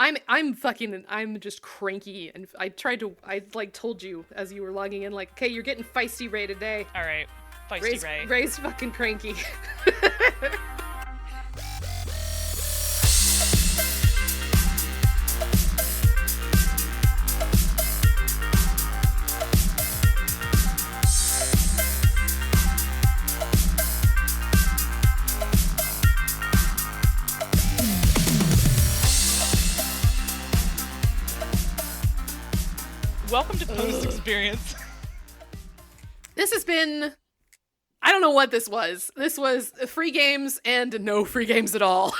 I'm just cranky, and I told you as you were logging in, like, okay, you're getting feisty Ray today. All right, feisty Ray. Ray's fucking cranky. Welcome to Post Experience. This has been... I don't know what this was. This was free games and no free games at all.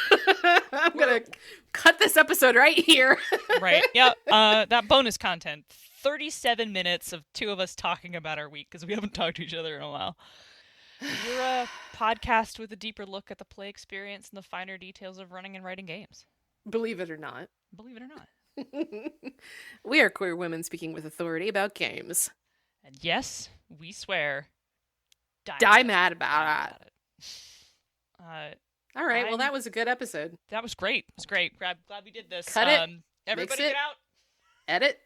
I'm going to cut this episode right here. Right. Yeah. That bonus content. 37 minutes of two of us talking about our week because we haven't talked to each other in a while. We're a podcast with a deeper look at the play experience and the finer details of running and writing games. Believe it or not. Believe it or not. We are queer women speaking with authority about games. And yes, we swear. Die mad about it. All right, well, that was a good episode. That was great. It was great. Glad we did this. Cut it. Everybody Mix it. get out. Edit.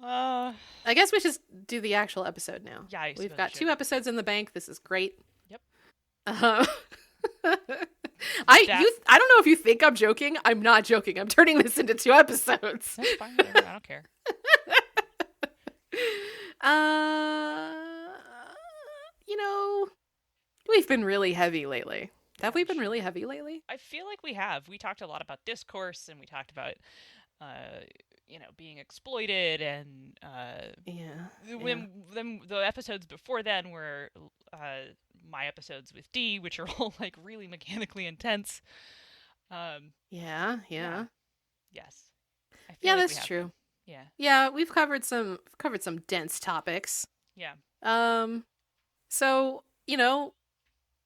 I guess we should do the actual episode now. Yeah, we've got 2 episodes in the bank. This is great. Yep. I don't know if you think I'm joking. I'm not joking. I'm turning this into 2 episodes. That's fine. Whatever. I don't care. We've been really heavy lately. Have we been really heavy lately? I feel like we have. We talked a lot about discourse, and we talked about, being exploited, and the episodes before then were my episodes with D, which are all like really mechanically intense. Yeah. Yes. Yeah, like that's true. Yeah. Yeah, we've covered some dense topics. Yeah. So,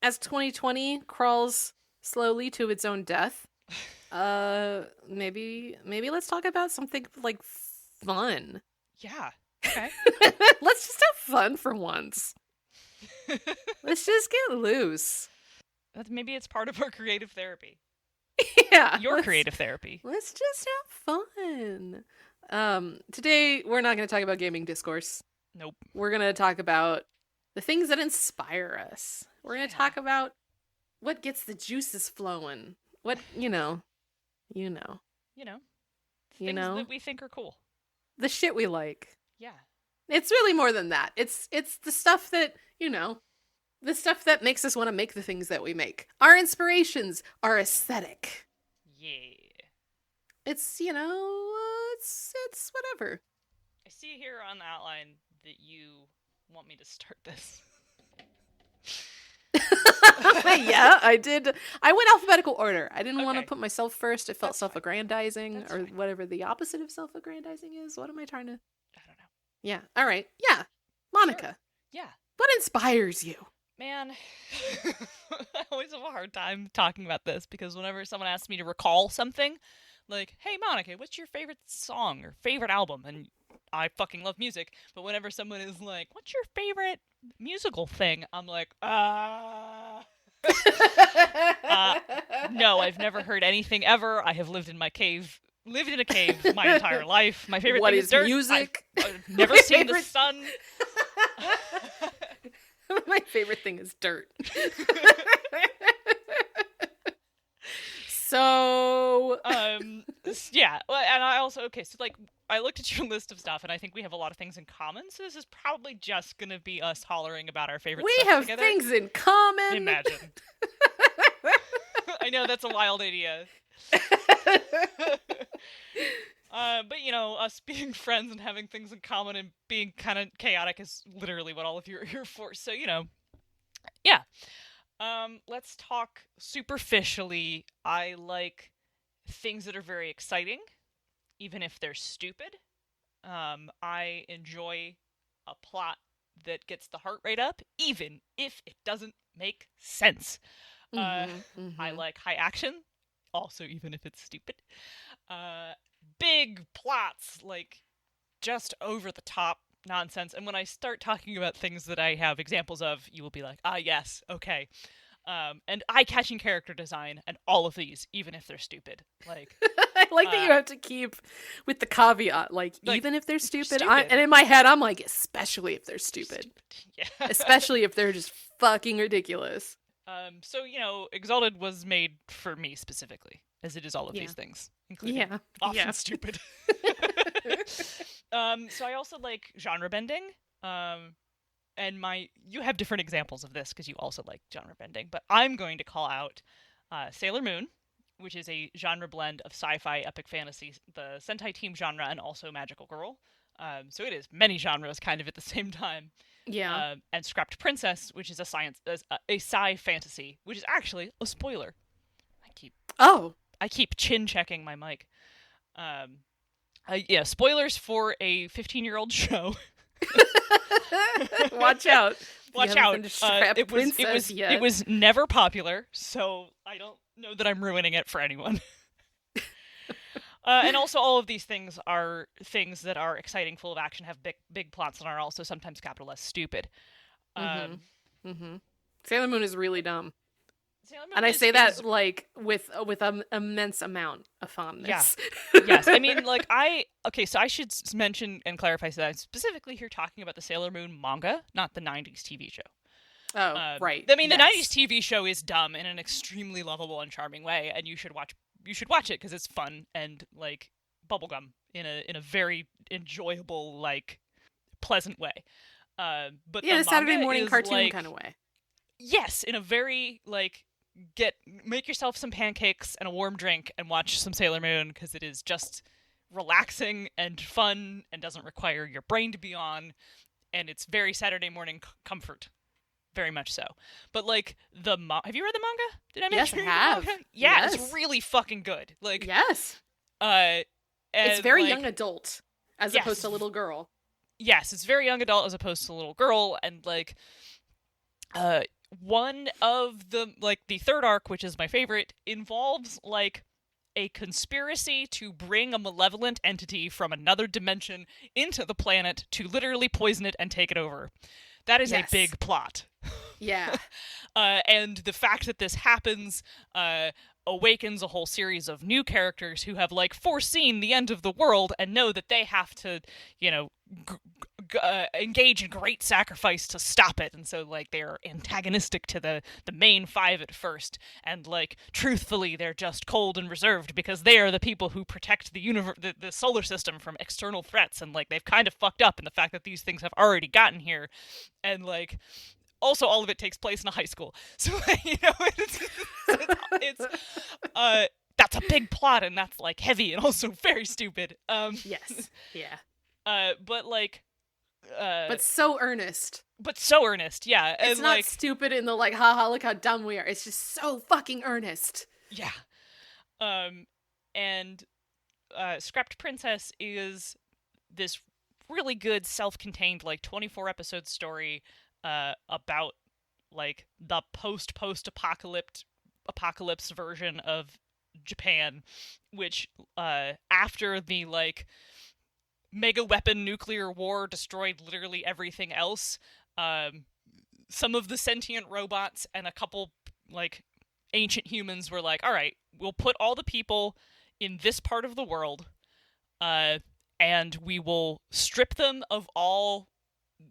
as 2020 crawls slowly to its own death, maybe let's talk about something like fun. Yeah. Okay. Let's just have fun for once. Let's just get loose. Maybe it's part of our creative therapy. Yeah. Your creative therapy. Let's just have fun. Today, we're not going to talk about gaming discourse. Nope. We're going to talk about the things that inspire us. We're going to talk about what gets the juices flowing. What, Things that we think are cool. The shit we like. Yeah. It's really more than that. It's the stuff that, the stuff that makes us want to make the things that we make. Our inspirations are aesthetic. Yeah. It's, it's whatever. I see here on the outline that you want me to start this. Yeah, I did. I went alphabetical order. I didn't want to Okay. put myself first. It felt That's self-aggrandizing, That's or fine. whatever the opposite of self-aggrandizing is. What am I trying to... I don't know. Yeah, all right. Yeah, Monica, Sure. Yeah. what inspires you? Man, I always have a hard time talking about this because whenever someone asks me to recall something, like, hey, Monica, what's your favorite song or favorite album? And I fucking love music, but whenever someone is like, what's your favorite musical thing? I'm like, no, I've never heard anything ever. I have lived in a cave my entire life. My favorite What thing is is dirt. music? I've never seen the sun. My favorite thing is dirt. So, yeah. Well, and I also, so like, I looked at your list of stuff, and I think we have a lot of things in common, so this is probably just gonna be us hollering about our favorite we stuff have together. things in common. Imagine. I know, that's a wild idea. But, us being friends and having things in common and being kind of chaotic is literally what all of you are here for, so, yeah. Let's talk superficially. I like things that are very exciting, even if they're stupid. I enjoy a plot that gets the heart rate up, even if it doesn't make sense. I like high action, also even if it's stupid. Big plots, like just over the top nonsense. And when I start talking about things that I have examples of, you will be like, ah, yes, okay. And eye-catching character design, and all of these, even if they're stupid. Like, I like that you have to keep with the caveat, like even if they're stupid. And in my head, I'm like, especially if they're stupid. Yeah. Especially if they're just fucking ridiculous. So, Exalted was made for me specifically, as it is all of these things, including often stupid. So I also like genre bending. And you have different examples of this because you also like genre bending, but I'm going to call out Sailor Moon, which is a genre blend of sci-fi, epic fantasy, the Sentai team genre, and also magical girl. So it is many genres kind of at the same time. Yeah. And Scrapped Princess, which is a sci fantasy, which is actually a spoiler. I keep chin checking my mic. Spoilers for a 15-year-old show. Watch out. Watch out. It was never popular, so I don't know that I'm ruining it for anyone. And also all of these things are things that are exciting, full of action, have big plots, and are also sometimes capital S stupid. Sailor Moon is really dumb. And I say that like with an immense amount of fondness. Yeah. Yes. I mean, like so I should mention and clarify that I'm specifically here talking about the Sailor Moon manga, not the 90s TV show. Oh, right. I mean, the 90s TV show is dumb in an extremely lovable and charming way, and you should watch it because it's fun and like bubblegum in a very enjoyable, like pleasant way. But the Saturday morning cartoon like, kind of way. Yes, in a very like make yourself some pancakes and a warm drink and watch some Sailor Moon because it is just relaxing and fun and doesn't require your brain to be on, and it's very Saturday morning comfort. Very much so. But like have you read the manga? Did I mention? Yes, I have. Yeah, yes. It's really fucking good. Like yes. It's very young adult as opposed to little girl. Yes, it's very young adult as opposed to little girl, and like one of the third arc, which is my favorite, involves like a conspiracy to bring a malevolent entity from another dimension into the planet to literally poison it and take it over. That is a big plot. Yeah. And the fact that this happens awakens a whole series of new characters who have like foreseen the end of the world and know that they have to, engage in great sacrifice to stop it. And so like they're antagonistic to the main five at first, and like truthfully they're just cold and reserved because they are the people who protect the solar system from external threats, and like they've kind of fucked up in the fact that these things have already gotten here. And like also all of it takes place in a high school, so it's that's a big plot, and that's like heavy and also very stupid. Yes. Yeah. But like but so earnest. Yeah. It's and not like stupid in the like, haha, look how dumb we are. It's just so fucking earnest. Yeah. And Scrapped Princess is this really good self-contained like 24 episode story about like the post-apocalypse version of Japan, which after the like mega weapon nuclear war destroyed literally everything else, some of the sentient robots and a couple like ancient humans were like, all right, we'll put all the people in this part of the world and we will strip them of all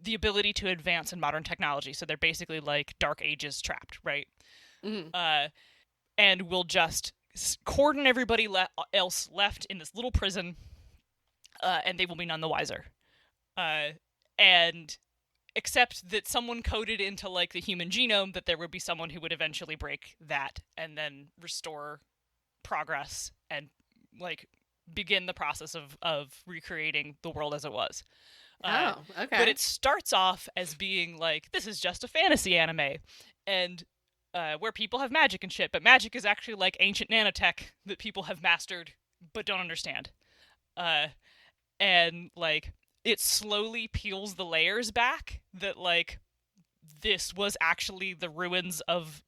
the ability to advance in modern technology. So they're basically like Dark Ages trapped, right? Mm-hmm. And we'll just cordon everybody else left in this little prison, and they will be none the wiser. And except that someone coded into like the human genome that there would be someone who would eventually break that and then restore progress and like begin the process of recreating the world as it was. Okay. But it starts off as being like, this is just a fantasy anime, and where people have magic and shit, but magic is actually like ancient nanotech that people have mastered but don't understand. And like it slowly peels the layers back that like this was actually the ruins of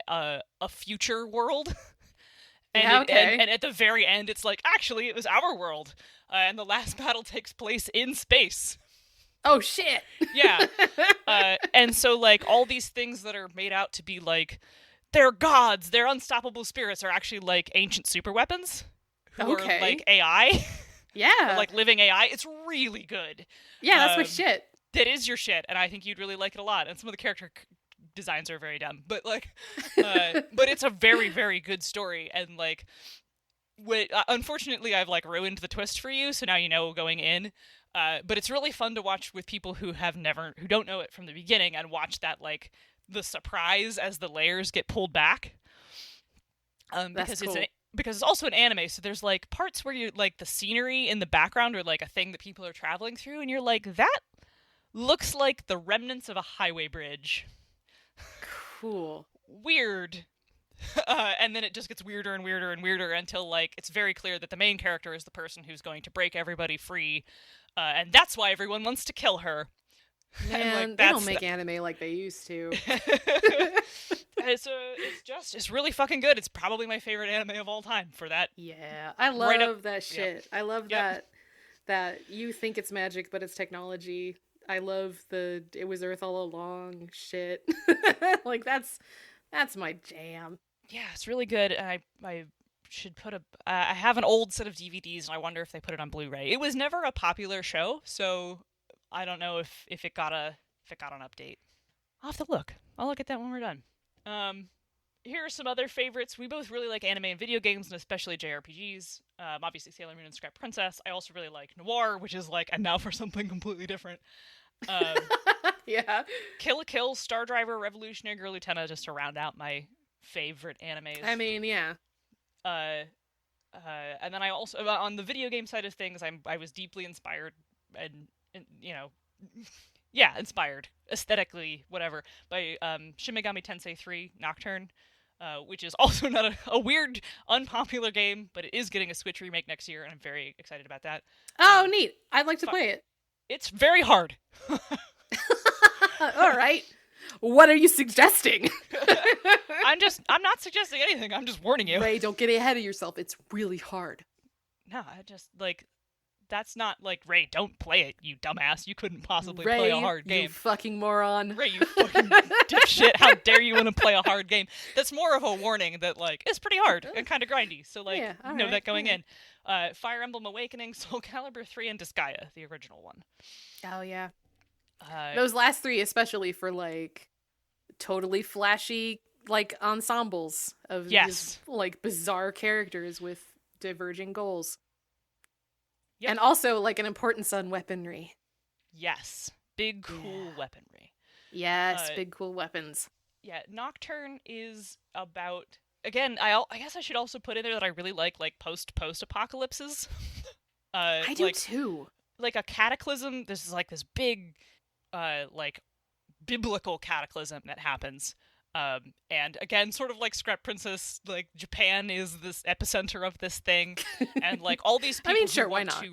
a future world. And at the very end, it's like, actually, it was our world. And the last battle takes place in space. Oh shit. Yeah. And so like all these things that are made out to be like they're gods, they're unstoppable spirits, are actually like ancient super weapons who are like AI. Yeah. Or, like living AI. It's really good. Yeah, that's my shit. That is your shit, and I think you'd really like it a lot. And some of the character designs are very dumb, but like, but it's a very, very good story. And like, unfortunately, I've like ruined the twist for you, so now you know going in. But it's really fun to watch with people who don't know it from the beginning, and watch that like the surprise as the layers get pulled back. Because cool. Because it's also an anime, so there's like parts where you like the scenery in the background or like a thing that people are traveling through, and you're like, that looks like the remnants of a highway bridge. Cool. Weird. And then it just gets weirder and weirder and weirder until like it's very clear that the main character is the person who's going to break everybody free, and that's why everyone wants to kill her. Man, like, they don't make anime like they used to. It's really fucking good. It's probably my favorite anime of all time for that. Yeah, I love that shit. Yep. I love that you think it's magic, but it's technology. I love it was Earth all along shit. Like that's my jam. Yeah, it's really good. And I should put I have an old set of DVDs, and I wonder if they put it on Blu-ray. It was never a popular show, so I don't know if it got an update. I'll have to look. I'll look at that when we're done. Here are some other favorites. We both really like anime and video games, and especially JRPGs. Obviously Sailor Moon and Scrap Princess. I also really like Noir, which is like, and now for something completely different. Yeah. Kill la Kill, Star Driver, Revolutionary Girl Utena, just to round out my favorite animes. I mean, yeah. And then I also, on the video game side of things, I was deeply inspired and you know, yeah, inspired aesthetically, whatever, by Shin Megami Tensei 3 Nocturne, which is also not a weird, unpopular game, but it is getting a Switch remake next year, and I'm very excited about that. Oh, neat! I'd like to play it. It's very hard. All right. What are you suggesting? I'm not suggesting anything. I'm just warning you. Ray, don't get ahead of yourself. It's really hard. No, I just like. That's not like, Ray, don't play it, you dumbass. You couldn't possibly Ray, play a hard game. You fucking moron. Ray, you fucking dipshit. How dare you want to play a hard game? That's more of a warning that, like, it's pretty hard and kind of grindy. So, like, know that going in. Fire Emblem Awakening, Soul Calibur 3, and Disgaea, the original one. Oh, yeah. Those last three, especially for, like, totally flashy, like, ensembles of these, like, bizarre characters with diverging goals. Yep. And also, like, an importance on weaponry. Yes. Big, cool weaponry. Yes, big, cool weapons. Yeah, Nocturne is about... Again, I guess I should also put in there that I really like post-apocalypses. I do, too. Like, a cataclysm. This is, like, this big, like, biblical cataclysm that happens. And again, sort of like Scrap Princess, like Japan is this epicenter of this thing, and like all these people. I mean, sure, why not?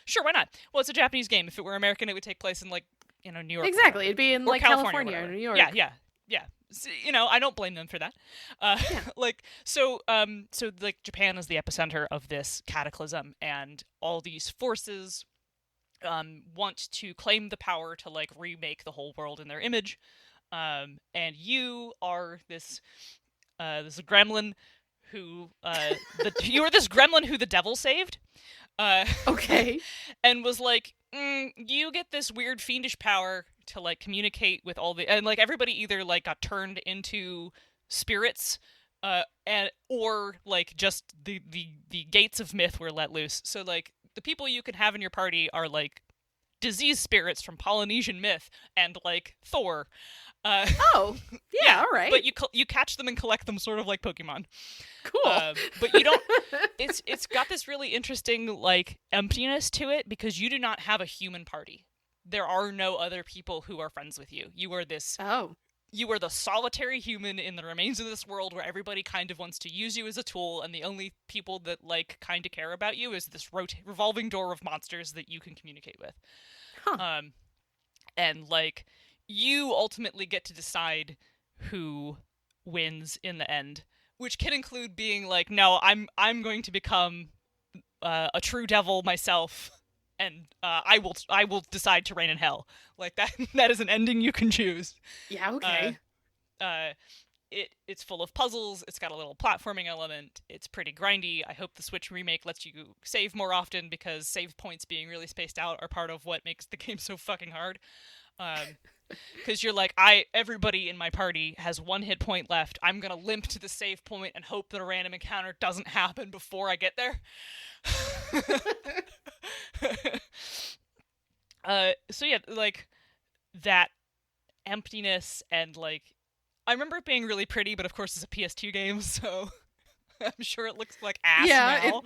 Sure, why not? Well, it's a Japanese game. If it were American, it would take place in like New York. Exactly, it'd be in like California or New York. Yeah. So, I don't blame them for that. Like so like Japan is the epicenter of this cataclysm, and all these forces want to claim the power to like remake the whole world in their image. And you are this gremlin who you are this gremlin who the devil saved. Okay. And was like, you get this weird fiendish power to like communicate with all the, and like everybody either like got turned into spirits, or like just the gates of myth were let loose. So like the people you can have in your party are like disease spirits from Polynesian myth and like Thor. Yeah, all right. But you catch them and collect them, sort of like Pokemon. Cool. But you don't. It's got this really interesting like emptiness to it because you do not have a human party. There are no other people who are friends with you. You are this. Oh. You are the solitary human in the remains of this world where everybody kind of wants to use you as a tool, and the only people that like kind of care about you is this revolving door of monsters that you can communicate with. Huh. And like. You ultimately get to decide who wins in the end, which can include being like, no, I'm going to become a true devil myself and I will decide to reign in hell. Like that is an ending you can choose. Yeah, okay. It's full of puzzles, it's got a little platforming element, it's pretty grindy. I hope the Switch remake lets you save more often, because save points being really spaced out are part of what makes the game so fucking hard. Because you're like, everybody in my party has 1 hit point left, I'm gonna limp to the save point and hope that a random encounter doesn't happen before I get there. So yeah, like, that emptiness, and like, I remember it being really pretty, but of course it's a PS2 game, so I'm sure it looks like ass now.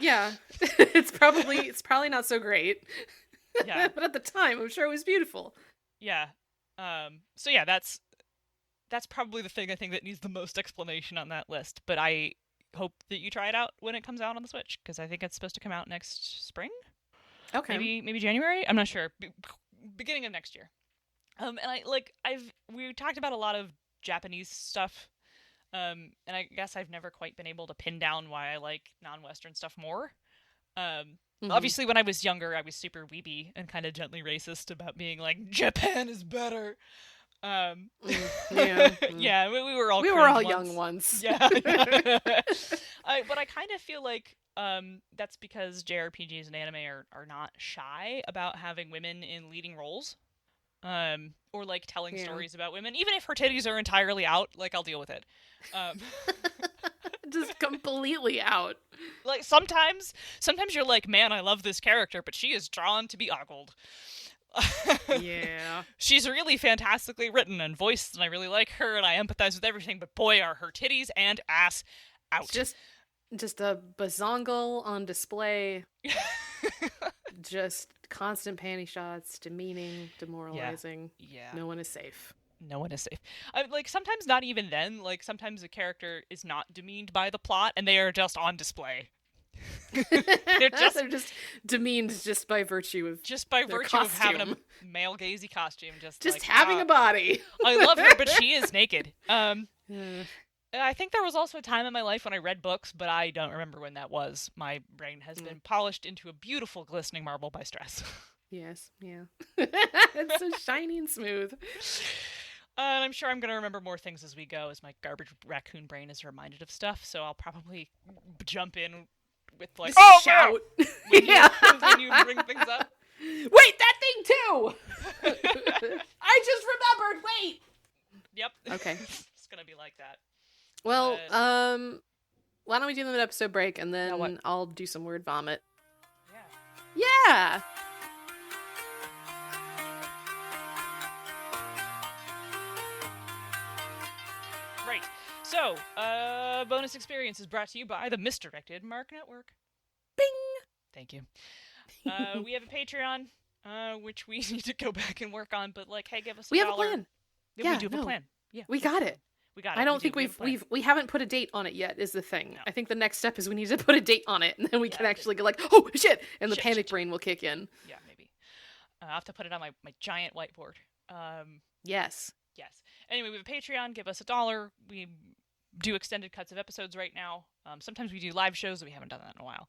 It's probably not so great. Yeah. But at the time, I'm sure it was beautiful. Yeah. So yeah, that's probably the thing I think that needs the most explanation on that list, but I hope that you try it out when it comes out on the Switch, because I think it's supposed to come out next spring? Okay. Maybe January? I'm not sure. Beginning of next year. And we talked about a lot of Japanese stuff, and I guess I've never quite been able to pin down why I like non-Western stuff more. Obviously, when I was younger, I was super weeby and kind of gently racist about being like, Japan is better. Yeah, we were all young once. Yeah. But I kind of feel like that's because JRPGs and anime are not shy about having women in leading roles. Or like telling stories about women, even if her titties are entirely out, like, I'll deal with it. Just completely out. Like, sometimes you're like, man, I love this character, but she is drawn to be ogled. Yeah. She's really fantastically written and voiced, and I really like her, and I empathize with everything, but boy, are her titties and ass out. Just a bazongle on display. Just constant panty shots, demeaning, demoralizing. Yeah. No one is safe. No one is safe. Like, sometimes not even then. Like, sometimes a character is not demeaned by the plot, and they are just on display. They're just demeaned just by virtue of of having a male gazy costume. Just like, having a body. I love her, but she is naked. I think there was also a time in my life when I read books, but I don't remember when that was. My brain has been polished into a beautiful glistening marble by stress. Yes, yeah. It's so shiny and smooth. And I'm sure I'm going to remember more things as we go, as my garbage raccoon brain is reminded of stuff, so I'll probably jump in with, like, shout when you bring things up. Wait, that thing too! I just remembered, wait! Yep. Okay. It's going to be like that. Well, why don't we do them an episode break, and then I'll do some word vomit. Yeah! Right. So, bonus experience is brought to you by the Misdirected Mark Network. Bing! Thank you. We have a Patreon, which we need to go back and work on, but, like, hey, give us $1. We have a plan. Yeah, we do have a plan. Yeah. We got it. I don't think we haven't put a date on it yet, is the thing. No. I think the next step is we need to put a date on it, and then we can actually go like, oh, shit! And the panic brain will kick in. Yeah, maybe. I'll have to put it on my giant whiteboard. Yes. Anyway, we have a Patreon. Give us $1. We do extended cuts of episodes right now. Sometimes we do live shows. We haven't done that in a while.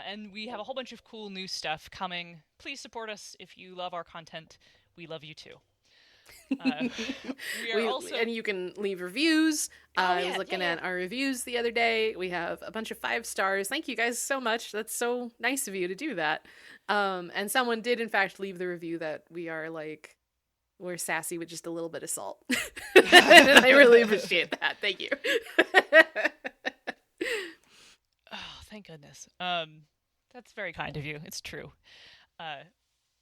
And we have a whole bunch of cool new stuff coming. Please support us if you love our content. We love you too. And you can leave reviews. I was looking at our reviews the other day. We have a bunch of 5 stars. Thank you guys so much. That's so nice of you to do that. And someone did in fact leave the review that we're sassy with just a little bit of salt. And I really appreciate that. Thank you. Oh, thank goodness. That's very kind of you. It's true.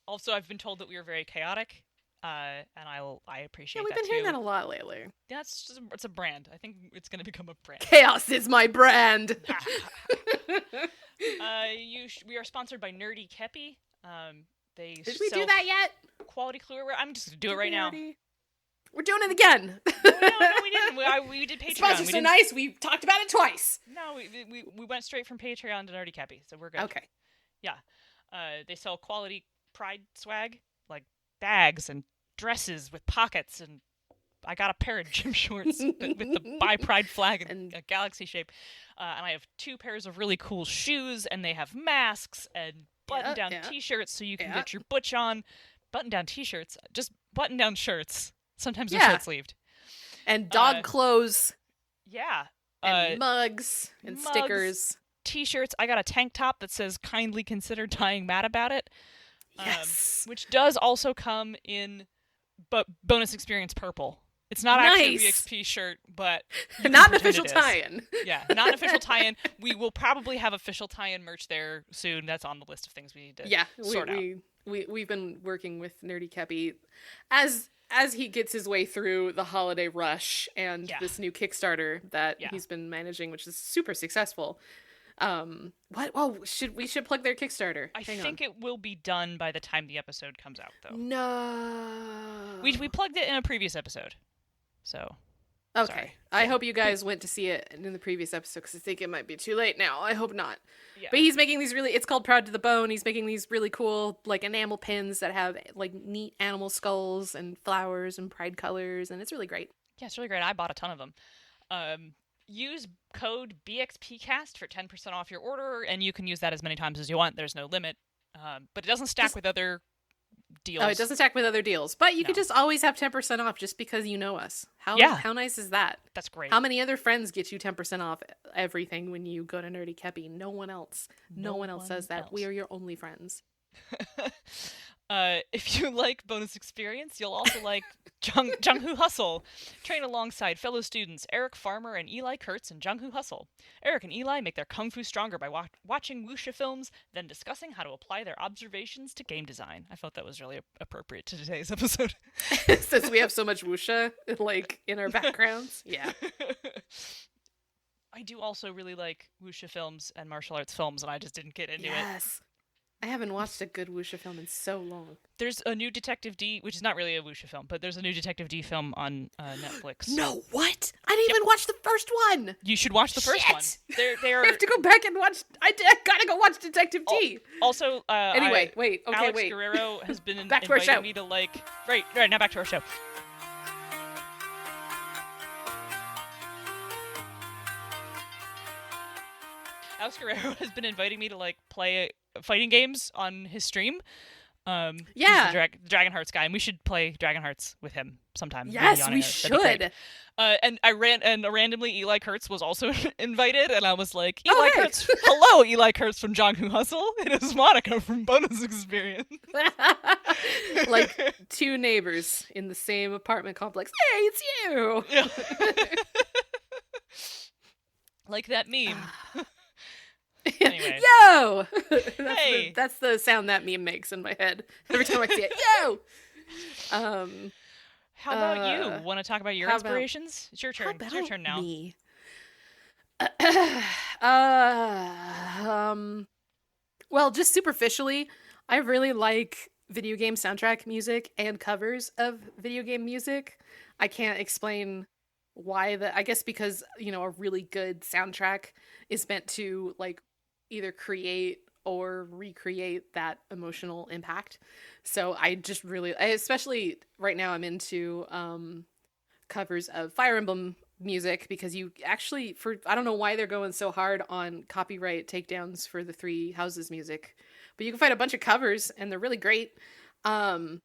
Also, I've been told that we are very chaotic. And I appreciate that. Yeah, we've been hearing that a lot lately. It's a brand. I think it's going to become a brand. Chaos is my brand. We are sponsored by Nerdy Kepi. Did we do that yet? Quality Clue. I'm just going to do it right now. We're doing it again. No, we didn't. We did Patreon. Sponsor's so nice. We talked about it twice. No, we went straight from Patreon to Nerdy Kepi, so we're good. Okay. Yeah. They sell quality Pride swag, like bags and dresses with pockets, and I got a pair of gym shorts with the Buy Pride flag and a galaxy shape, and I have 2 pairs of really cool shoes, and they have masks and button-down t-shirts so you can get your butch on. Button-down t-shirts, just button-down shirts. Sometimes they're short-sleeved. And dog clothes. Yeah. And mugs and stickers. T-shirts. I got a tank top that says kindly consider dying mad about it. Yes. Which does also come in bonus experience purple. It's not actually a VXP shirt, but not an official tie-in. Yeah, not an official tie-in. We will probably have official tie-in merch there soon. That's on the list of things we need to sort out. We've been working with Nerdy Kepi as he gets his way through the holiday rush and this new Kickstarter that he's been managing, which is super successful. We should plug their Kickstarter. I think it will be done by the time the episode comes out, though. No. We plugged it in a previous episode. So. Okay. Sorry. I hope you guys went to see it in the previous episode because I think it might be too late now. I hope not. Yeah. But he's making these it's called Proud to the Bone. He's making these really cool like enamel pins that have like neat animal skulls and flowers and pride colors, and it's really great. Yeah, it's really great. I bought a ton of them. Use code BXPcast for 10% off your order, and you can use that as many times as you want. There's no limit. But it doesn't stack with other deals. Oh, it doesn't stack with other deals. But you could just always have 10% off just because you know us. How nice is that? That's great. How many other friends get you 10% off everything when you go to Nerdy Kepi? No one else. No one else says that. We are your only friends. If you like bonus experience, you'll also like Jung-Hoo Hustle. Train alongside fellow students Eric Farmer and Eli Kurtz in Jung-Hoo Hustle. Eric and Eli make their kung fu stronger by watching wuxia films, then discussing how to apply their observations to game design. I felt that was really appropriate to today's episode. Since we have so much wuxia like in our backgrounds. Yeah. I do also really like wuxia films and martial arts films, and I just didn't get into it. Yes. I haven't watched a good wuxia film in so long. There's a new Detective D, which is not really a wuxia film, but there's a new Detective D film on Netflix. No, what? I didn't even watch the first one. You should watch the first one. I have to go back and watch. I gotta go watch Detective D. Also, anyway, Alex Guerrero has been back to our show. inviting me to right now back to our show. Alex Guerrero has been inviting me to play fighting games on his stream. He's the Dragon Hearts guy, and we should play Dragon Hearts with him sometime. Yes, we should. And randomly Eli Kurtz was also invited, and I was like, Eli Kurtz, hello, Eli Kurtz from Jung-Hoo Hustle. It is Monica from Bonus Experience. Like two neighbors in the same apartment complex. Hey, it's you. Yeah. Like that meme. Anyway. Yo! Hey! That's the sound that meme makes in my head every time I see it. Yo! How about you? Want to talk about your inspirations? It's your turn. It's your turn now. Me? Well, just superficially, I really like video game soundtrack music and covers of video game music. I can't explain why I guess because, a really good soundtrack is meant to either create or recreate that emotional impact. So I just really, especially right now, I'm into covers of Fire Emblem music because you actually, I don't know why they're going so hard on copyright takedowns for the Three Houses music, but you can find a bunch of covers and they're really great. I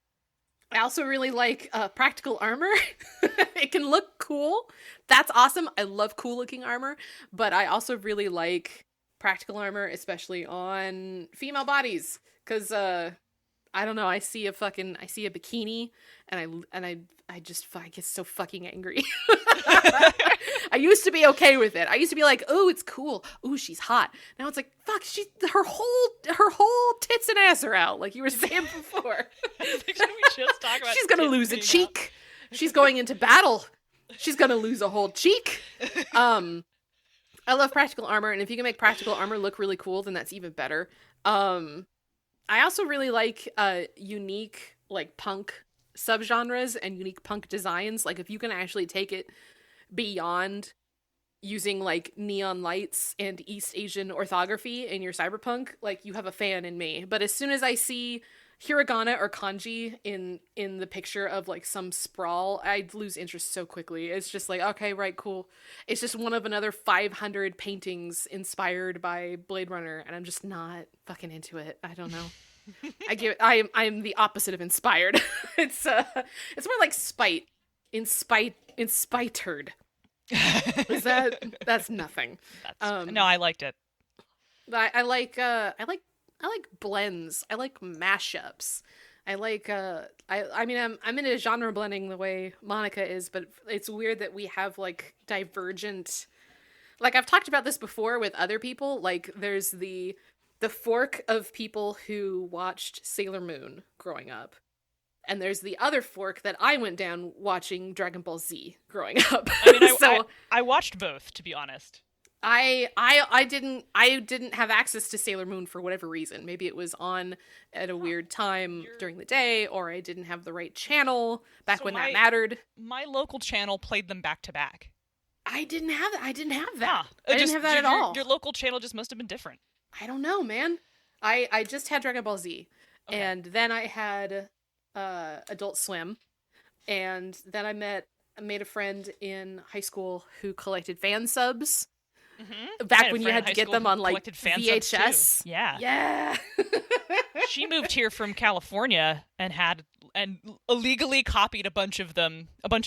also really like practical armor. It can look cool. That's awesome. I love cool looking armor, but I also really like practical armor, especially on female bodies, because I don't know, I see a bikini and I get so fucking angry. I used to be okay with it. I used to be like, oh, it's cool. Oh, she's hot. Now it's like, fuck, her whole tits and ass are out, like you were saying before. We just talk about she's gonna lose a cheek. She's going into battle. She's gonna lose a whole cheek. I love practical armor, and if you can make practical armor look really cool, then that's even better. I also really like unique punk subgenres and unique punk designs. Like if you can actually take it beyond using neon lights and East Asian orthography in your cyberpunk, you have a fan in me. But as soon as I see hiragana or kanji in the picture of like some sprawl, I'd lose interest so quickly. It's just like, okay, right, cool. It's just one of another 500 paintings inspired by Blade Runner, and I'm just not fucking into it. I don't know. I'm the opposite of inspired. It's more like spite. Inspitered. That's nothing. No, I liked it. I like blends. I like mashups. I like I mean I'm into genre blending the way Monica is, but it's weird that we have like divergent, like I've talked about this before with other people. Like there's the fork of people who watched Sailor Moon growing up. And there's the other fork that I went down watching Dragon Ball Z growing up. I mean, I watched both, to be honest. I didn't have access to Sailor Moon for whatever reason. Maybe it was on at a weird time during the day, or I didn't have the right channel back when that mattered. My local channel played them back to back. I didn't have that. I didn't have that At all. Your local channel just must have been different. I don't know, man. I just had Dragon Ball Z, and then I had Adult Swim, and then I made a friend in high school who collected fan subs. Mm-hmm. Back when you had to get them on like VHS. Yeah. She moved here from California and illegally copied a bunch of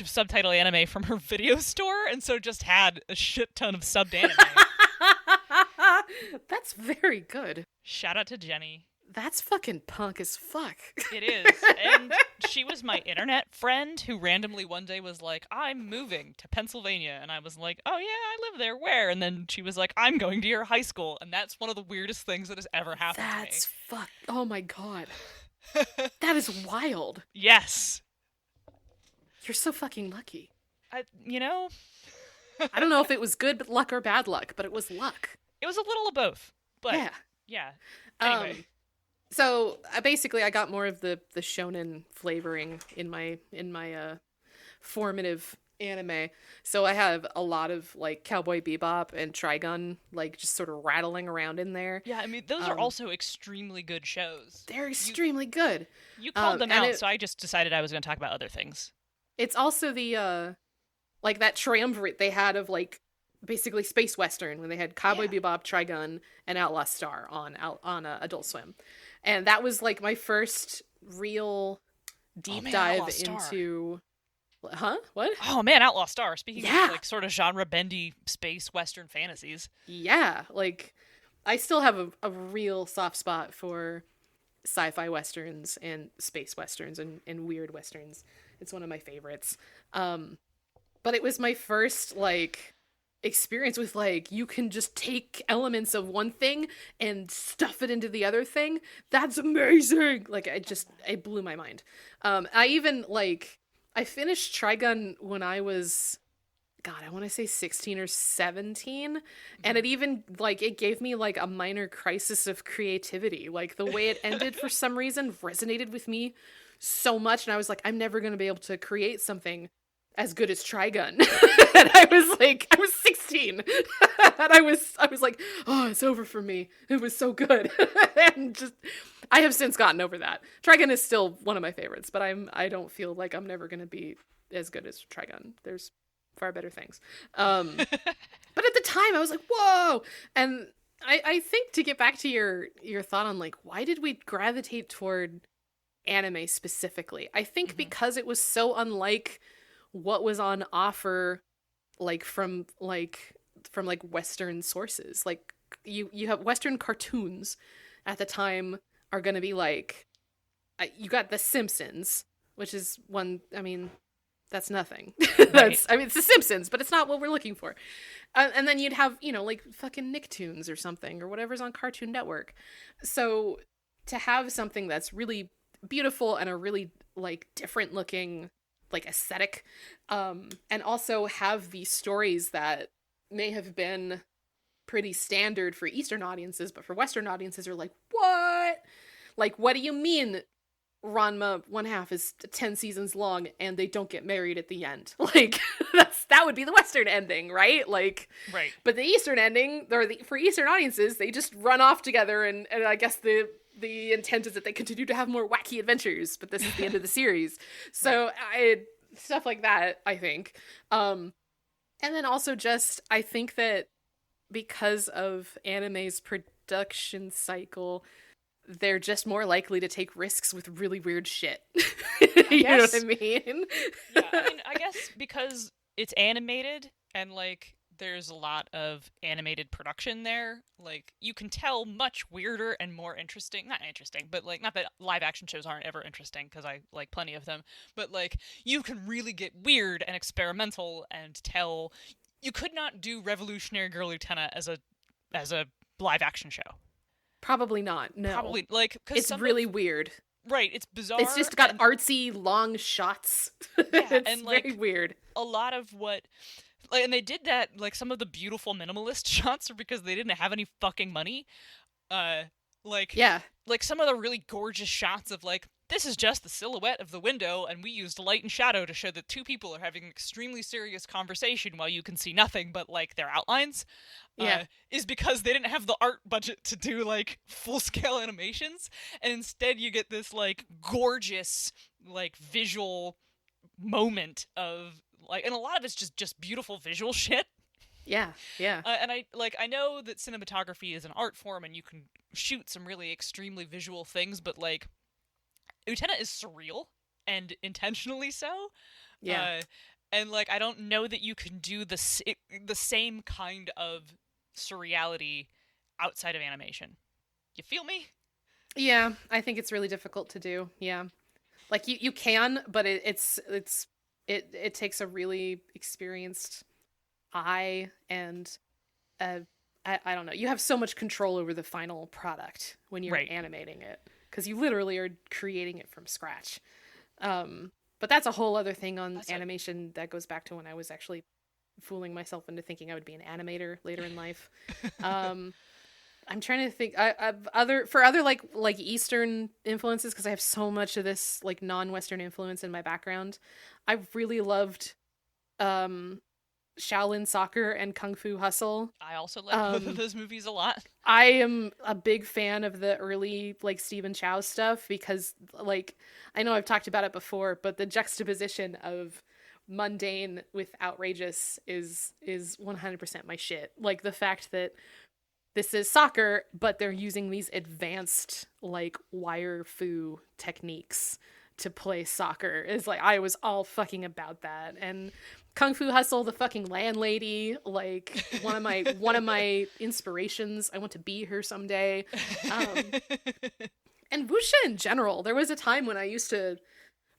subtitle anime from her video store, and so just had a shit ton of subbed anime. That's very good. Shout out to Jenny. That's fucking punk as fuck. It is. And she was my internet friend who randomly one day was like, I'm moving to Pennsylvania. And I was like, oh yeah, I live there. Where? And then she was like, I'm going to your high school. And that's one of the weirdest things that has ever happened to me. That's fuck. Oh my God. That is wild. Yes. You're so fucking lucky. I don't know if it was good luck or bad luck, but it was luck. It was a little of both. But yeah. Anyway. So basically, I got more of the shonen flavoring in my formative anime. So I have a lot of like Cowboy Bebop and Trigun, like just sort of rattling around in there. Yeah, I mean those are also extremely good shows. They're extremely good. You called them out, so I just decided I was going to talk about other things. It's also the like that triumvirate they had of like basically space western when they had Cowboy Bebop, Trigun, and Outlaw Star on Adult Swim. And that was like my first real deep dive into... Huh? What? Oh man, Outlaw Star. Speaking of like sort of genre-bendy space western fantasies. Yeah, like I still have a real soft spot for sci-fi westerns and space westerns and weird westerns. It's one of my favorites. But it was my first like experience with like you can just take elements of one thing and stuff it into the other thing. That's amazing. Like it blew my mind. I even like I finished Trigun when I was I want to say 16 or 17, and it even like it gave me like a minor crisis of creativity. Like the way it ended for some reason resonated with me so much, and I was like, I'm never going to be able to create something as good as Trigun. And I was 16 and I was like, oh, it's over for me. It was so good. And just I have since gotten over that. Trigun is still one of my favorites, but I don't feel like I'm never going to be as good as Trigun. There's far better things. But at the time I was like, whoa. And I think to get back to your thought on like why did we gravitate toward anime specifically? I think because it was so unlike what was on offer like from Western sources. Like you have Western cartoons at the time are going to be like you got The Simpsons, which is one, I mean, that's nothing. Right. I mean, it's The Simpsons, but it's not what we're looking for. And then you'd have, like fucking Nicktoons or something or whatever's on Cartoon Network. So to have something that's really beautiful and a really like different looking like aesthetic, and also have these stories that may have been pretty standard for Eastern audiences, but for Western audiences are like, what? Like, what do you mean Ranma 1/2 is 10 seasons long and they don't get married at the end? Like, that would be the Western ending, right? Like, right. But the Eastern ending, for Eastern audiences, they just run off together, and I guess the the intent is that they continue to have more wacky adventures, but this is the end of the series. So stuff like that, I think. And then also just, I think that because of anime's production cycle, they're just more likely to take risks with really weird shit. You know what I mean? Yeah, I mean, I guess because it's animated and, like, there's a lot of animated production there, like, you can tell much weirder and more interesting, not interesting, but, like, not that live action shows aren't ever interesting, because I like plenty of them, but, like, you can really get weird and experimental and tell. You could not do Revolutionary Girl Lieutenant as a live action show. Probably not, no. Probably, like, because it's really weird. Right, it's bizarre. It's just got artsy, long shots. Yeah, it's and, like, very weird. A lot of what... Like, and they did that, like, some of the beautiful minimalist shots are because they didn't have any fucking money. Like some of the really gorgeous shots of, like, this is just the silhouette of the window, and we used light and shadow to show that two people are having an extremely serious conversation while you can see nothing but, like, their outlines. Is because they didn't have the art budget to do, like, full-scale animations, and instead you get this, like, gorgeous, like, visual moment of... Like, and a lot of it's just beautiful visual shit. Yeah. And I know that cinematography is an art form and you can shoot some really extremely visual things, but, like, Lieutenant is surreal and intentionally so. Yeah. And, like, I don't know that you can do the same kind of surreality outside of animation. You feel me? Yeah, I think it's really difficult to do. Yeah. Like, you can, but it takes a really experienced eye, and I don't know. You have so much control over the final product when you're animating it, because you literally are creating it from scratch. But that's a whole other thing on animation that goes back to when I was actually fooling myself into thinking I would be an animator later in life. I'm trying to think other like Eastern influences, because I have so much of this, like, non-Western influence in my background. I really loved Shaolin Soccer and Kung Fu Hustle. I also like both of those movies a lot. I am a big fan of the early, like, Stephen Chow stuff, because, like, I know I've talked about it before, but the juxtaposition of mundane with outrageous is 100% my shit. Like, the fact that this is soccer, but they're using these advanced, like, wire fu techniques to play soccer is, like, I was all fucking about that. And Kung Fu Hustle, the fucking landlady, like, one of my inspirations. I want to be her someday. And wuxia in general. There was a time when I used to,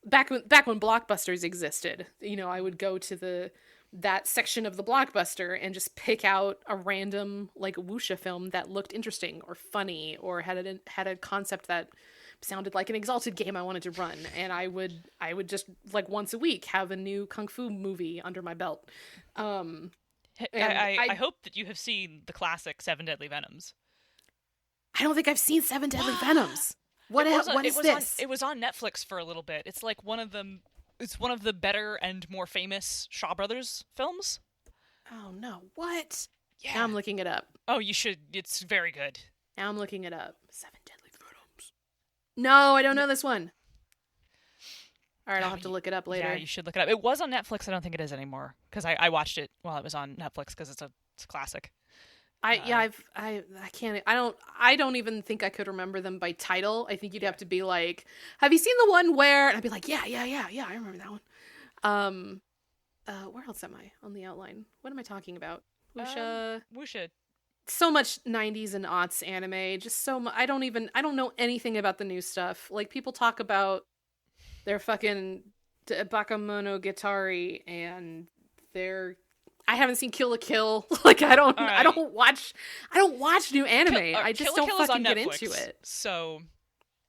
back when Blockbusters existed, you know, I would go to that section of the Blockbuster and just pick out a random, like, wuxia film that looked interesting or funny or had a concept that sounded like an Exalted game I wanted to run, and I would just, like, once a week have a new kung fu movie under my belt. I hope that you have seen the classic Seven Deadly Venoms. I don't think I've seen Seven Deadly Venoms. What is this? It was on Netflix for a little bit. It's like one of them. It's one of the better and more famous Shaw Brothers films. Oh no! What? Yeah. Now I'm looking it up. Oh, you should. It's very good. Now I'm looking it up. Seven Deadly Venoms. No, I don't know this one. All right, I'll have to look it up later. Yeah, you should look it up. It was on Netflix. I don't think it is anymore, because I watched it while it was on Netflix, because it's a classic. I can't. I don't even think I could remember them by title. I think you'd have to be like, "Have you seen the one where?" And I'd be like, "Yeah, I remember that one." Where else am I on the outline? What am I talking about? Wuxia. So much 90s and aughts anime. Just so much. I don't know anything about the new stuff. Like, people talk about their fucking Bakemonogatari and their. I haven't seen Kill la Kill. Like, I don't watch new anime. I just don't fucking get into it. So,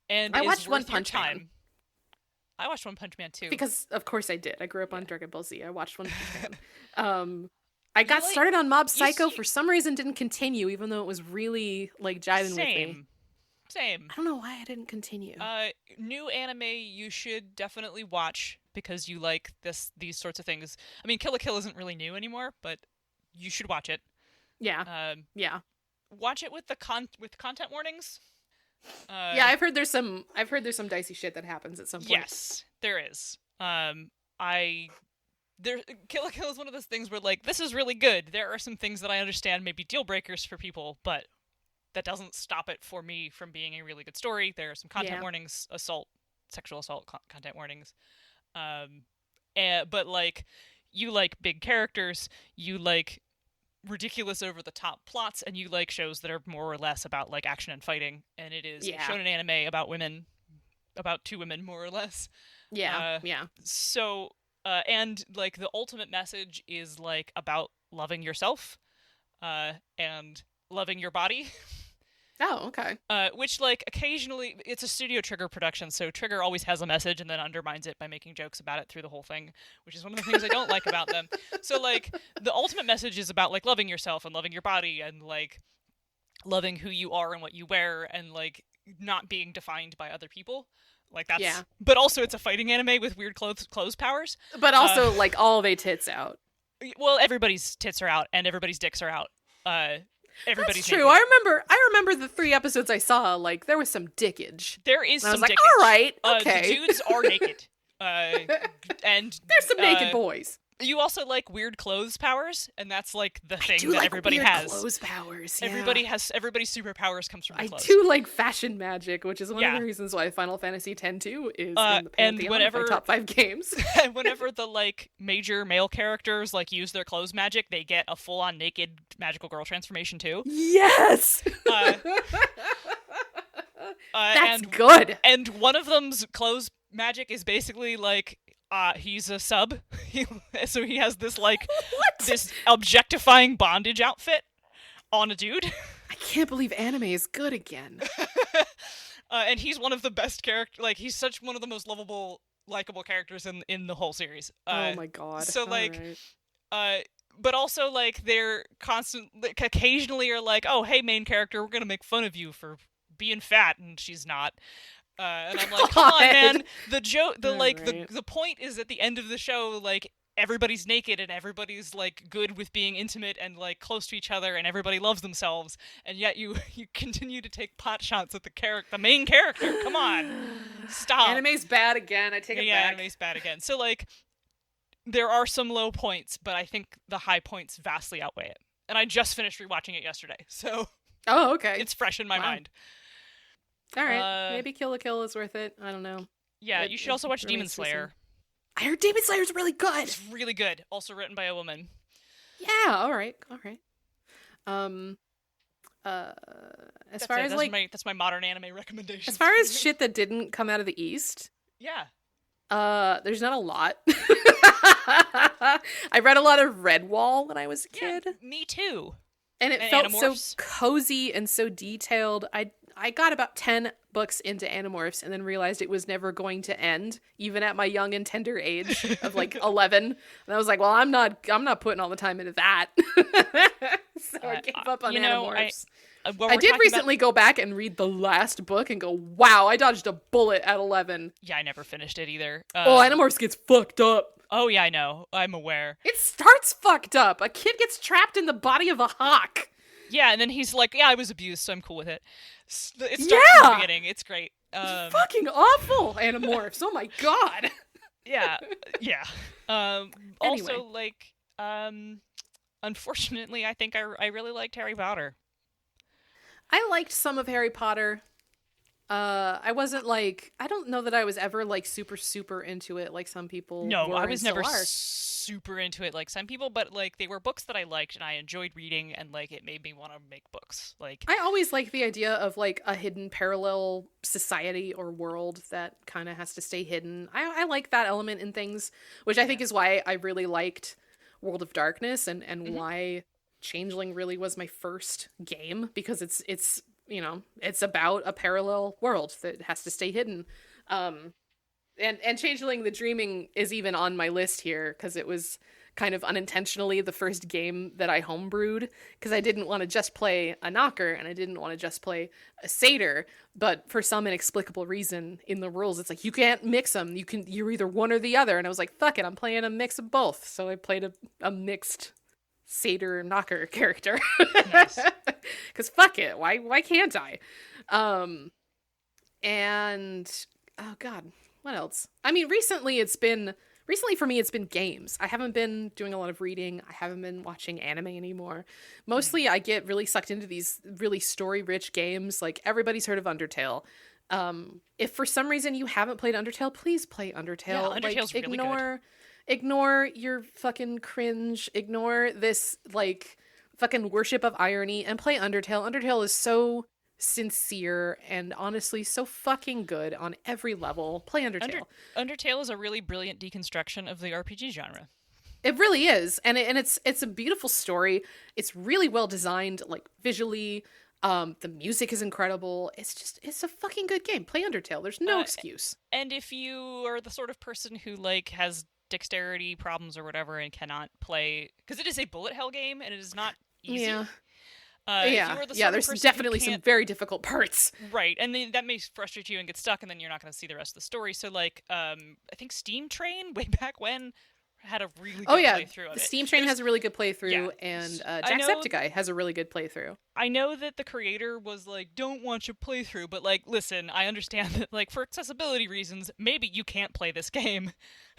and I watched One Punch Man. I watched One Punch Man too. Because of course I did. I grew up on Dragon Ball Z. I watched One Punch Man. I got started on Mob Psycho, for some reason didn't continue, even though it was really, like, jiving with me. Same. I don't know why I didn't continue. New anime you should definitely watch, because you like these sorts of things. I mean, Kill la Kill isn't really new anymore, but you should watch it. Yeah. Yeah. Watch it with with content warnings. Yeah, I've heard there's some dicey shit that happens at some point. Yes, there is. Kill la Kill is one of those things where, like, this is really good. There are some things that I understand may be deal breakers for people, but that doesn't stop it for me from being a really good story. There are some content warnings, sexual assault content warnings. But, like, you like big characters, you like ridiculous over-the-top plots, and you like shows that are more or less about, like, action and fighting, and it is a shonen anime about women, about two women, more or less. Yeah. So... and, like, the ultimate message is, like, about loving yourself, and loving your body. Oh, okay. Which, like, occasionally, it's a Studio Trigger production, so Trigger always has a message and then undermines it by making jokes about it through the whole thing, which is one of the things I don't like about them. So, like, the ultimate message is about, like, loving yourself and loving your body and, like, loving who you are and what you wear and, like, not being defined by other people. Like, that's... But also, it's a fighting anime with weird clothes powers. But also, like, all they tits out. Well, everybody's tits are out, and everybody's dicks are out. Everybody's That's true. naked. I remember the 3 episodes I saw, like, there was some dickage. There is some dickage. I was like, all right, okay. The dudes are naked. And there's some naked boys. You also like weird clothes powers, and that's, like, the thing that everybody has. Clothes powers, yeah. Everybody's superpowers comes from the clothes. I do like fashion magic, which is one of the reasons why Final Fantasy X-2 is in the pantheon of my top 5 games. And whenever the, like, major male characters, like, use their clothes magic, they get a full-on naked magical girl transformation too. Yes. That's and, good. And one of them's clothes magic is basically, like, he's a sub, so he has this, like, this objectifying bondage outfit on a dude. I can't believe anime is good again. And he's one of the best characters, like, he's such one of the most lovable, likable characters in the whole series. Oh my god. So, like, but also, like, they're occasionally are like, oh, hey, main character, we're gonna make fun of you for being fat, and she's not. And I'm like, come on, man. The point is at the end of the show, like, everybody's naked and everybody's, like, good with being intimate and, like, close to each other and everybody loves themselves, and yet you continue to take pot shots at the main character. Come on. Stop. Anime's bad again. I take it back. Yeah, anime's bad again. So, like, there are some low points, but I think the high points vastly outweigh it. And I just finished rewatching it yesterday, so... Oh, okay. It's fresh in my mind. All right, maybe Kill la Kill is worth it. I don't know. Yeah, you should also watch Demon Slayer. I heard Demon Slayer's really good. It's really good. Also written by a woman. Yeah. All right. As far as that's my modern anime recommendation. As far as shit that didn't come out of the East. Yeah. There's not a lot. I read a lot of Redwall when I was a kid. Yeah, me too. And it felt so cozy and so detailed. I got about 10 books into Animorphs and then realized it was never going to end, even at my young and tender age of, like, 11. And I was like, well, I'm not putting all the time into that. So I gave up on Animorphs. I did recently go back and read the last book and go, wow, I dodged a bullet at 11. Yeah, I never finished it either. Animorphs gets fucked up. Oh, yeah, I know. I'm aware. It starts fucked up. A kid gets trapped in the body of a hawk. Yeah, and then he's like, yeah, I was abused, so I'm cool with it. It starts from the beginning. It's great. It's fucking awful, Animorphs. Oh my god. Yeah. Anyway. Also, like, unfortunately, I think I really liked Harry Potter. I liked some of Harry Potter. I wasn't, like, I don't know that I was ever, like, super into it like some people. No, I was never super into it like some people, but, like, they were books that I liked and I enjoyed reading, and, like, it made me want to make books. Like, I always like the idea of, like, a hidden parallel society or world that kind of has to stay hidden. I like that element in things, which I think is why I really liked World of Darkness and why Changeling really was my first game, because it's you know, it's about a parallel world that has to stay hidden. And Changeling the Dreaming is even on my list here because it was kind of unintentionally the first game that I homebrewed, because I didn't want to just play a knocker and I didn't want to just play a satyr, but for some inexplicable reason in the rules it's like you can't mix them. You're either one or the other, and I was like, fuck it, I'm playing a mix of both. So I played a mixed satyr knocker character. Nice. Because fuck it, why can't I? And oh god, what else? I mean, recently for me it's been games. I haven't been doing a lot of reading. I haven't been watching anime anymore. Mostly I get really sucked into these really story-rich games. Like, everybody's heard of Undertale. If for some reason you haven't played Undertale, please play Undertale. Yeah, Undertale's like, really good. Ignore your fucking cringe. Ignore this, like, fucking worship of irony and play Undertale. Undertale is so sincere and honestly so fucking good on every level. Play Undertale. Undertale is a really brilliant deconstruction of the RPG genre. It really is. And it's a beautiful story. It's really well designed, like, visually. The music is incredible. It's a fucking good game. Play Undertale. There's no excuse. And if you are the sort of person who, like, has dexterity problems or whatever and cannot play, because it is a bullet hell game and it is not easy. Yeah. There's definitely some very difficult parts. Right, and then that may frustrate you and get stuck, and then you're not going to see the rest of the story. So, like, I think Steam Train, way back when, had a really good playthrough of it. Steam Train has a really good playthrough, and Jacksepticeye has a really good playthrough. I know that the creator was like, don't watch a playthrough, but, like, listen, I understand that, like, for accessibility reasons, maybe you can't play this game.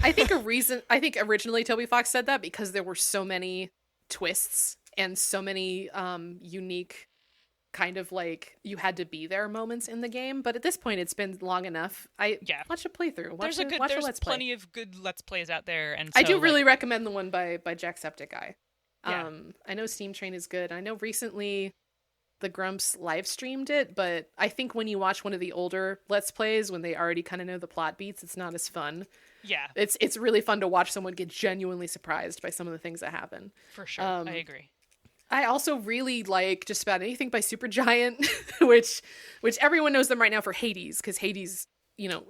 I think originally Toby Fox said that because there were so many twists and so many unique kind of, like, you had to be there moments in the game. But at this point, it's been long enough. Watch a playthrough. There's plenty of good Let's Plays out there. And so, I do really recommend the one by Jacksepticeye. Yeah. I know Steam Train is good. I know recently the Grumps live streamed it, but I think when you watch one of the older Let's Plays, when they already kind of know the plot beats, it's not as fun. Yeah. It's really fun to watch someone get genuinely surprised by some of the things that happen. For sure. I agree. I also really like just about anything by Supergiant, which everyone knows them right now for Hades, because Hades,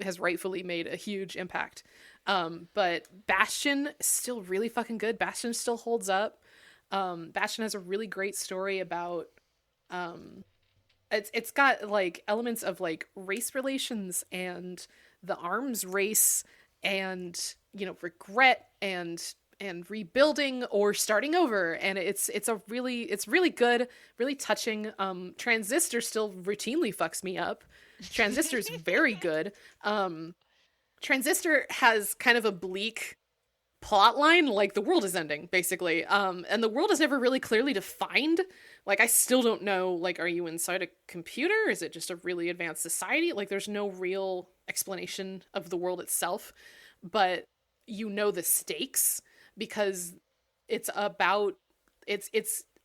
has rightfully made a huge impact. But Bastion is still really fucking good. Bastion still holds up. Bastion has a really great story about it's got, like, elements of, like, race relations and the arms race and, regret and rebuilding or starting over, and it's really good, really touching. Transistor still routinely fucks me up. Transistor is very good. Transistor has kind of a bleak plot line, like the world is ending, basically, and the world is never really clearly defined. Like, I still don't know, like, are you inside a computer? Is it just a really advanced society? Like, there's no real explanation of the world itself, but the stakes, because it's about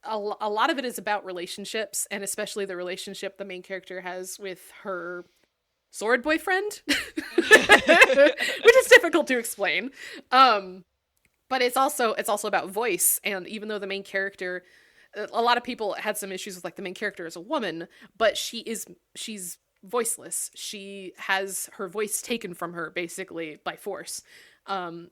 a lot of it is about relationships, and especially the relationship the main character has with her sword boyfriend, which is difficult to explain. But it's also about voice, and even though the main character, a lot of people had some issues with, like, the main character is a woman, but she's voiceless. She has her voice taken from her basically by force.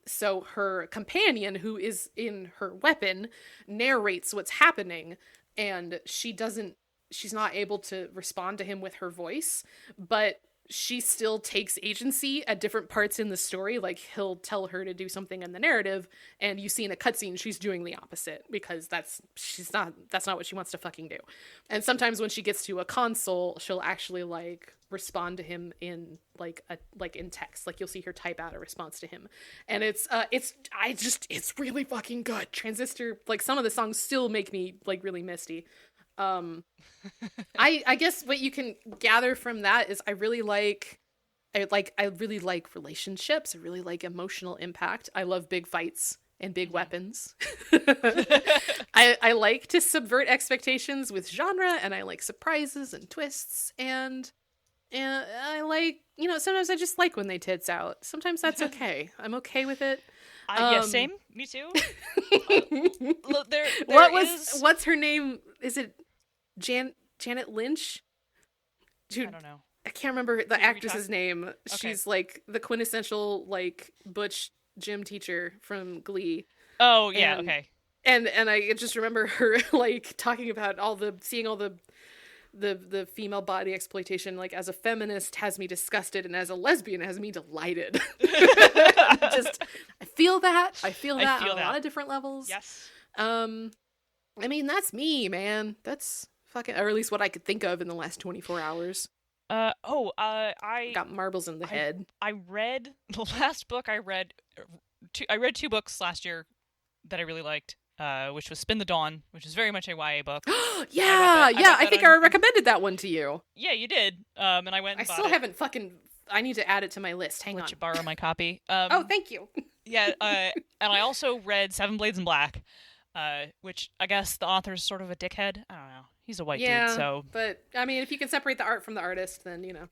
So her companion, who is in her weapon, narrates what's happening, and she's not able to respond to him with her voice, but she still takes agency at different parts in the story. Like, he'll tell her to do something in the narrative, and you see in a cutscene she's doing the opposite, because that's not what she wants to fucking do. And sometimes when she gets to a console, she'll actually, like, respond to him in in text. Like, you'll see her type out a response to him, and it's really fucking good. Transistor, like, some of the songs still make me, like, really misty. I guess what you can gather from that is I really like relationships. I really like emotional impact. I love big fights and big weapons. I like to subvert expectations with genre, and I like surprises and twists, and I like, sometimes I just like when they tits out. Sometimes that's okay. I'm okay with it. Yeah, same. Me too. What's her name? Is it Janet Lynch? Dude, I don't know. I can't remember the actress's name. Okay. She's, like, the quintessential, like, butch gym teacher from Glee. Oh, yeah, okay. And I just remember her, like, talking about seeing all the female body exploitation, like, as a feminist has me disgusted, and as a lesbian has me delighted. I feel that on a lot of different levels. Yes. I mean, that's me, man. That's fucking, or at least what I could think of in the last 24 hours. I got marbles in the head. I read the last book I read. I read 2 books last year that I really liked. Which was Spin the Dawn, which is very much a YA book. I think I recommended that one to you. Yeah, you did. And I went and I still haven't fucking... I need to add it to my list. Hang on. Let you borrow my copy. Oh, thank you. Yeah, and I also read Seven Blades in Black, which I guess the author's sort of a dickhead. I don't know. He's a white dude, so... but, I mean, if you can separate the art from the artist, then, you know.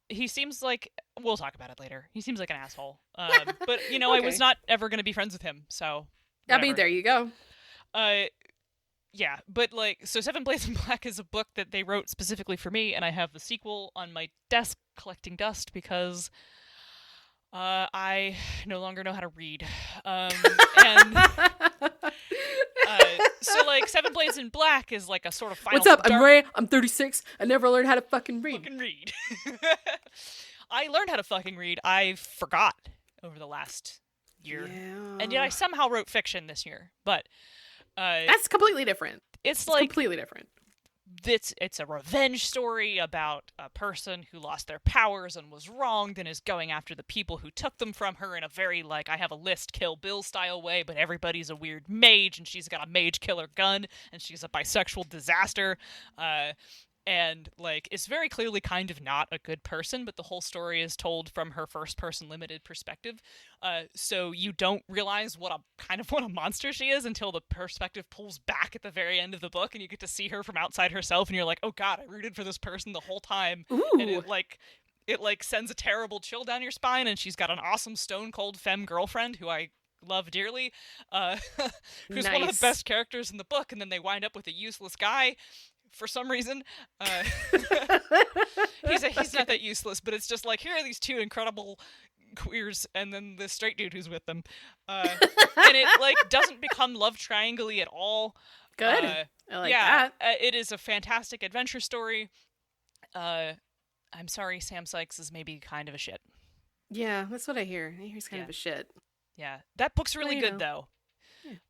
He seems like... We'll talk about it later. He seems like an asshole. But, you know, okay. I was not ever going to be friends with him, so... Whatever. I mean, there you go. Yeah, but, like, so Seven Blades in Black is a book that they wrote specifically for me, and I have the sequel on my desk collecting dust because... I no longer know how to read. So, like, Seven Blades in Black is like a sort of final... What's up? I'm Ray. I'm 36. I never learned how to fucking read. I learned how to fucking read. I forgot over the last year. Yeah. And yet I somehow wrote fiction this year. But... that's completely different. It's completely different. It's a revenge story about a person who lost their powers and was wronged and is going after the people who took them from her in a very, like, I have a list, Kill Bill style way, but everybody's a weird mage and she's got a mage killer gun and she's a bisexual disaster. And, like, it's very clearly kind of not a good person, but the whole story is told from her first-person limited perspective. So you don't realize what a monster she is until the perspective pulls back at the very end of the book, and you get to see her from outside herself, and you're like, oh god, I rooted for this person the whole time. Ooh. And it sends a terrible chill down your spine, and she's got an awesome stone-cold femme girlfriend who I love dearly, who's one of the best characters in the book, and then they wind up with a useless guy. For some reason, he's not that useless, but it's just like, here are these 2 incredible queers, and then the straight dude who's with them, and it, like, doesn't become love triangle-y at all. Good. I like that. It is a fantastic adventure story. I'm sorry, Sam Sykes is maybe kind of a shit. Yeah, that's what I hear. I hear he's kind of a shit. Yeah, that book's really good, though.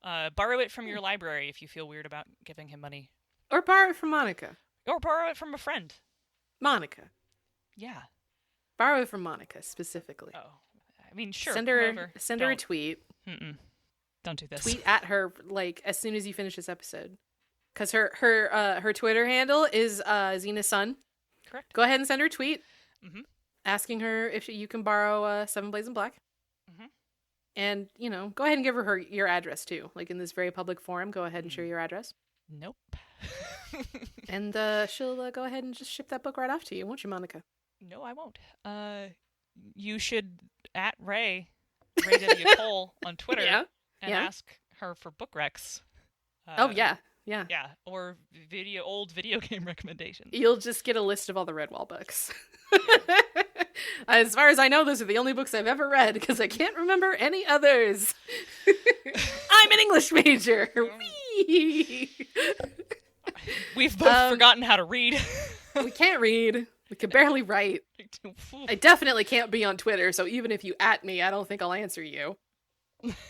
Yeah. Borrow it from your library if you feel weird about giving him money. Or borrow it from Monica. Or borrow it from a friend. Monica. Yeah. Borrow it from Monica, specifically. Oh. I mean, sure. Send her a tweet. Don't do this. Tweet at her, like, as soon as you finish this episode. Because her Twitter handle is Xena Sun. Correct. Go ahead and send her a tweet. Mm-hmm. Asking her if you can borrow Seven Blades in Black. Mm-hmm. And, you know, go ahead and give her your address, too. Like, in this very public forum, go ahead and share your address. Nope. And she'll go ahead and just ship that book right off to you, won't you, Monica? No, I won't. You should at Ray W. Cole on Twitter and ask her for book recs. Yeah, or old video game recommendations. You'll just get a list of all the Redwall books. As far as I know, those are the only books I've ever read, because I can't remember any others. I'm an English major! Whee! We've both forgotten how to read. We can't read. We can barely write. I definitely can't be on Twitter, so even if you at me, I don't think I'll answer you.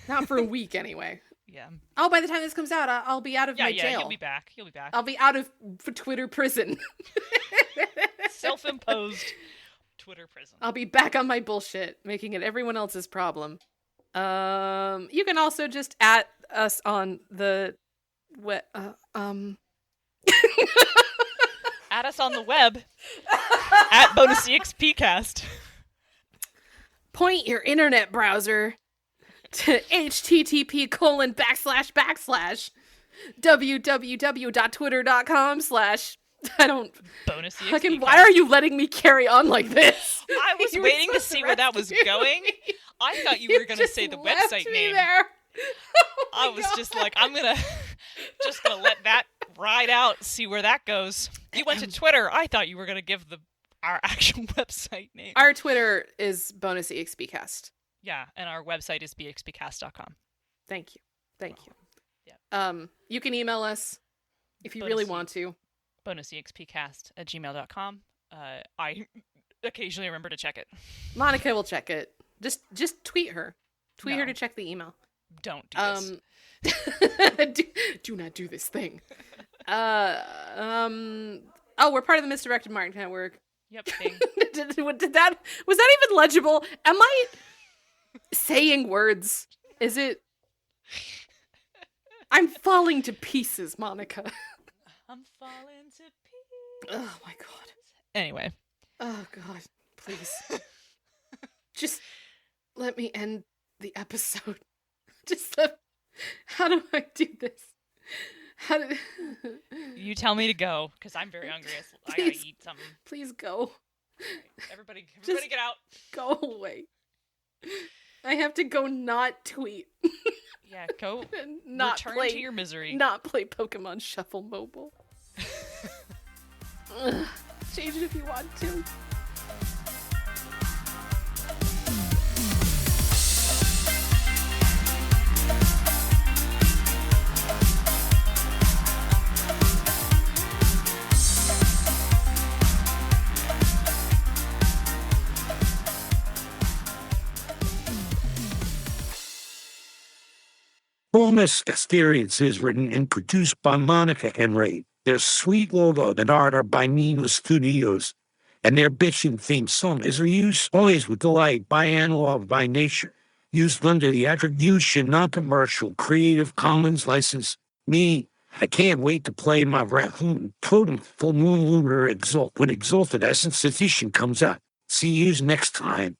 Not for a week, anyway. Yeah. Oh, by the time this comes out, I'll be out of my jail. Yeah, you'll be back. I'll be out of Twitter prison. Self-imposed Twitter prison. I'll be back on my bullshit, making it everyone else's problem. You can also just at us on the at us on the web at bonusexpcast. Point your internet browser to http:// I don't... bonusexpcast. Why are you letting me carry on like this? I was waiting to see where that was going. I thought you were going to say the website name. There. I was just like, I'm gonna let that ride out, see where that goes. You went to Twitter. I thought you were gonna give our actual website name. Our Twitter is bonusexpcast. Yeah, and our website is bxpcast.com. Thank you. Yeah. You can email us if you really want to. bonusexpcast@gmail.com. I occasionally remember to check it. Monica will check it. Just tweet her. Tweet her to check the email. Don't do this. Do not do this thing. Oh, we're part of the Misdirected Mark Network. Yep. Bing. Was that even legible? Am I saying words? Is it? I'm falling to pieces, Monica. I'm falling to pieces. Oh my god. Anyway. Oh god, please. Just let me end the episode. How do I do this? You tell me to go, because I'm very hungry. I gotta eat something. Please go. Right, everybody get out. Go away. I have to go not tweet. Yeah, go not return to your misery. Not play Pokemon Shuffle Mobile. Change it if you want to. Bonus Experience is written and produced by Monica and Ray. Their sweet logo and art are by Nina Studios, and their bitchin' theme song is reused always with delight by Analog by Nature, used under the attribution non-commercial Creative Commons license. I can't wait to play my Raccoon Totem Full Moon Lunar Exalt when Exalted Essence Edition comes out. See yous next time.